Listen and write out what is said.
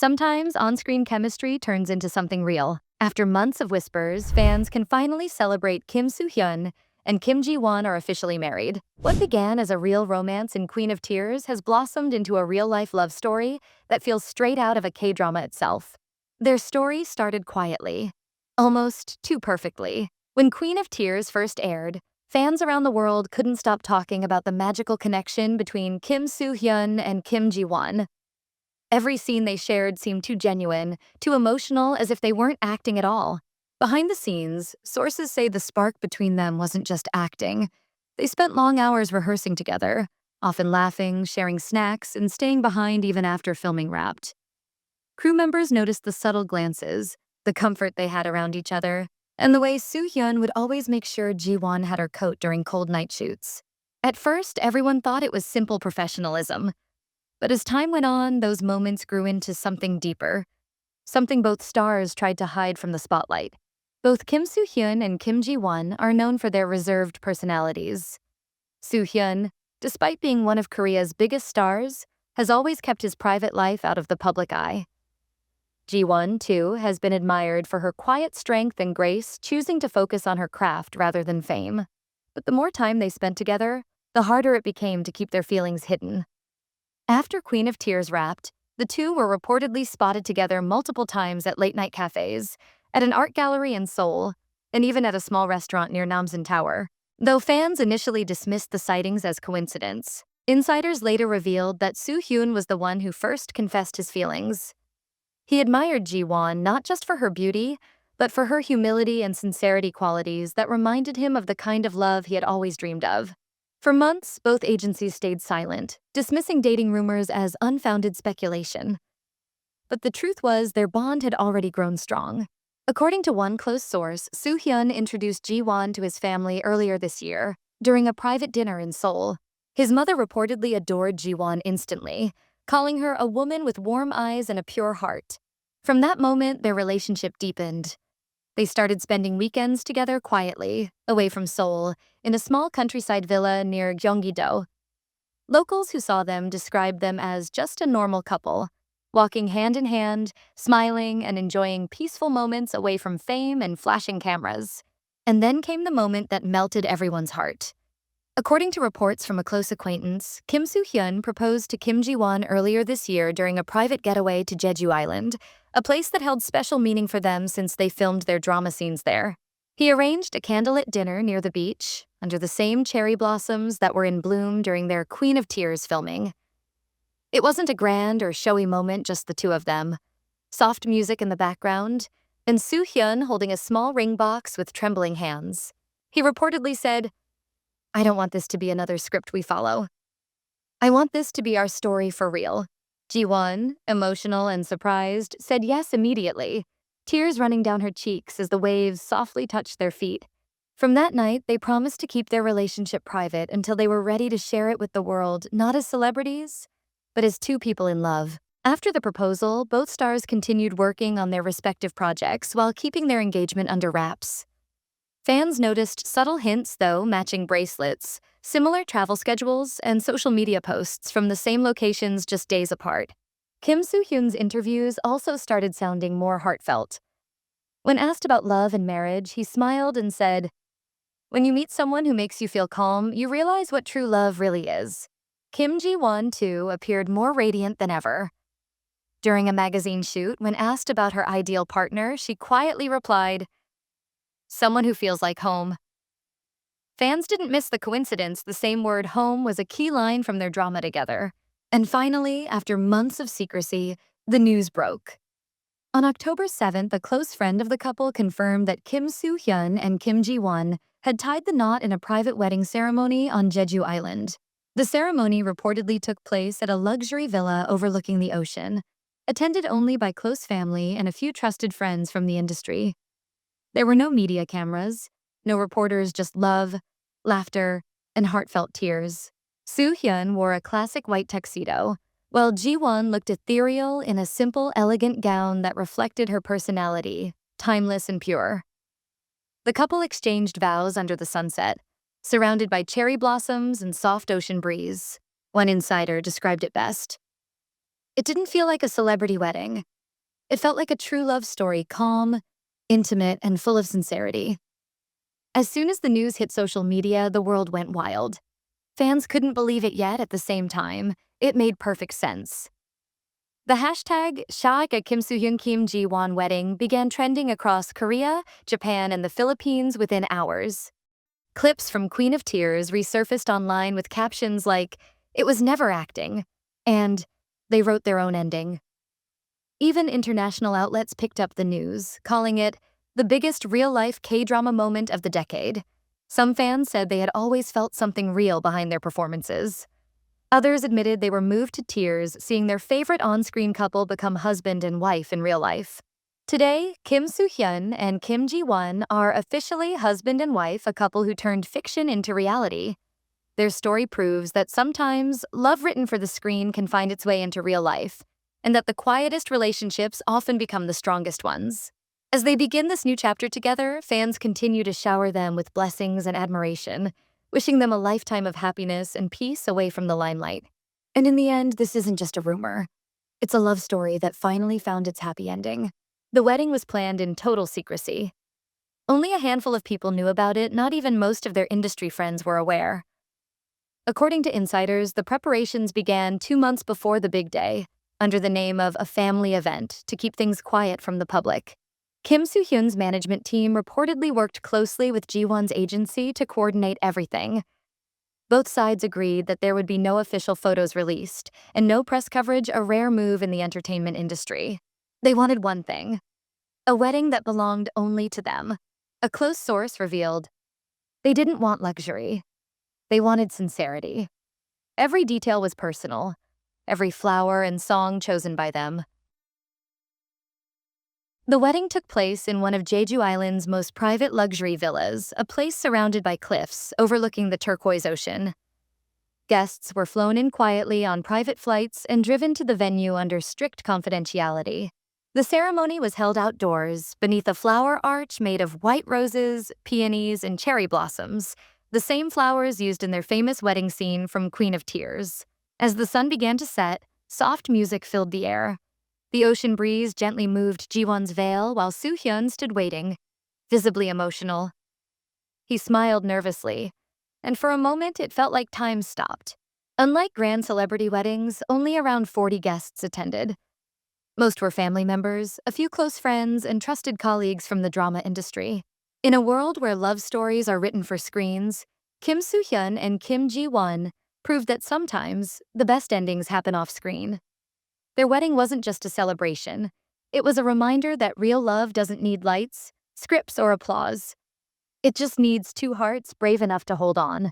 Sometimes on-screen chemistry turns into something real. After months of whispers, fans can finally celebrate Kim Soo Hyun and Kim Ji-won are officially married. What began as a real romance in Queen of Tears has blossomed into a real-life love story that feels straight out of a K-drama itself. Their story started quietly, almost too perfectly. When Queen of Tears first aired, fans around the world couldn't stop talking about the magical connection between Kim Soo Hyun and Kim Ji-won. Every scene they shared seemed too genuine, too emotional, as if they weren't acting at all. Behind the scenes, sources say the spark between them wasn't just acting. They spent long hours rehearsing together, often laughing, sharing snacks, and staying behind even after filming wrapped. Crew members noticed the subtle glances, the comfort they had around each other, and the way Soo Hyun would always make sure Ji-won had her coat during cold night shoots. At first, everyone thought it was simple professionalism. But as time went on, those moments grew into something deeper, something both stars tried to hide from the spotlight. Both Kim Soo Hyun and Kim Ji-won are known for their reserved personalities. Soo Hyun, despite being one of Korea's biggest stars, has always kept his private life out of the public eye. Ji-won, too, has been admired for her quiet strength and grace, choosing to focus on her craft rather than fame. But the more time they spent together, the harder it became to keep their feelings hidden. After Queen of Tears wrapped, the two were reportedly spotted together multiple times at late-night cafes, at an art gallery in Seoul, and even at a small restaurant near Namsan Tower. Though fans initially dismissed the sightings as coincidence, insiders later revealed that Soo Hyun was the one who first confessed his feelings. He admired Ji-won not just for her beauty, but for her humility and sincerity qualities that reminded him of the kind of love he had always dreamed of. For months, both agencies stayed silent, dismissing dating rumors as unfounded speculation. But the truth was their bond had already grown strong. According to one close source, Soo Hyun introduced Ji-won to his family earlier this year, during a private dinner in Seoul. His mother reportedly adored Ji-won instantly, calling her a woman with warm eyes and a pure heart. From that moment, their relationship deepened. They started spending weekends together quietly, away from Seoul, in a small countryside villa near Gyeonggi-do. Locals who saw them described them as just a normal couple, walking hand in hand, smiling and enjoying peaceful moments away from fame and flashing cameras. And then came the moment that melted everyone's heart. According to reports from a close acquaintance, Kim Soo Hyun proposed to Kim Ji-won earlier this year during a private getaway to Jeju Island, a place that held special meaning for them since they filmed their drama scenes there. He arranged a candlelit dinner near the beach, under the same cherry blossoms that were in bloom during their Queen of Tears filming. It wasn't a grand or showy moment, just the two of them. Soft music in the background, and Soo Hyun holding a small ring box with trembling hands. He reportedly said, "I don't want this to be another script we follow. I want this to be our story for real." Ji-won, emotional and surprised, said yes immediately, tears running down her cheeks as the waves softly touched their feet. From that night, they promised to keep their relationship private until they were ready to share it with the world, not as celebrities, but as two people in love. After the proposal, both stars continued working on their respective projects while keeping their engagement under wraps. Fans noticed subtle hints, though, matching bracelets, similar travel schedules, and social media posts from the same locations just days apart. Kim Soo Hyun's interviews also started sounding more heartfelt. When asked about love and marriage, he smiled and said, "When you meet someone who makes you feel calm, you realize what true love really is." Kim Ji-won, too, appeared more radiant than ever. During a magazine shoot, when asked about her ideal partner, she quietly replied, "Someone who feels like home." Fans didn't miss the coincidence. The same word, home, was a key line from their drama together. And finally, after months of secrecy, the news broke. On October 7th, a close friend of the couple confirmed that Kim Soo Hyun and Kim Ji-won had tied the knot in a private wedding ceremony on Jeju Island. The ceremony reportedly took place at a luxury villa overlooking the ocean, attended only by close family and a few trusted friends from the industry. There were no media cameras, no reporters, just love, laughter, and heartfelt tears. Soo Hyun wore a classic white tuxedo, while Ji-won looked ethereal in a simple, elegant gown that reflected her personality, timeless and pure. The couple exchanged vows under the sunset, surrounded by cherry blossoms and soft ocean breeze. One insider described it best: It didn't feel like a celebrity wedding. It felt like a true love story, calm, intimate, and full of sincerity. As soon as the news hit social media, the world went wild. Fans couldn't believe it yet at the same time. It made perfect sense. The hashtag 𝐻𝐇𝐄𝐒 wedding began trending across Korea, Japan, and the Philippines within hours. Clips from Queen of Tears resurfaced online with captions like, "It was never acting," and "They wrote their own ending." Even international outlets picked up the news, calling it the biggest real-life K-drama moment of the decade. Some fans said they had always felt something real behind their performances. Others admitted they were moved to tears seeing their favorite on-screen couple become husband and wife in real life. Today, Kim Soo Hyun and Kim Ji-won are officially husband and wife, a couple who turned fiction into reality. Their story proves that sometimes love written for the screen can find its way into real life, and that the quietest relationships often become the strongest ones. As they begin this new chapter together, fans continue to shower them with blessings and admiration, wishing them a lifetime of happiness and peace away from the limelight. And in the end, this isn't just a rumor. It's a love story that finally found its happy ending. The wedding was planned in total secrecy. Only a handful of people knew about it, not even most of their industry friends were aware. According to insiders, the preparations began 2 months before the big day, under the name of a family event to keep things quiet from the public. Kim Soo Hyun's management team reportedly worked closely with Ji-won's agency to coordinate everything. Both sides agreed that there would be no official photos released and no press coverage, a rare move in the entertainment industry. They wanted one thing: a wedding that belonged only to them. A close source revealed they didn't want luxury. They wanted sincerity. Every detail was personal, every flower and song chosen by them. The wedding took place in one of Jeju Island's most private luxury villas, a place surrounded by cliffs overlooking the turquoise ocean. Guests were flown in quietly on private flights and driven to the venue under strict confidentiality. The ceremony was held outdoors, beneath a flower arch made of white roses, peonies, and cherry blossoms, the same flowers used in their famous wedding scene from Queen of Tears. As the sun began to set, soft music filled the air. The ocean breeze gently moved Ji-won's veil while Soo Hyun stood waiting, visibly emotional. He smiled nervously, and for a moment it felt like time stopped. Unlike grand celebrity weddings, only around 40 guests attended. Most were family members, a few close friends, and trusted colleagues from the drama industry. In a world where love stories are written for screens, Kim Soo Hyun and Kim Ji-won proved that sometimes the best endings happen off-screen. Their wedding wasn't just a celebration. It was a reminder that real love doesn't need lights, scripts, or applause. It just needs two hearts brave enough to hold on.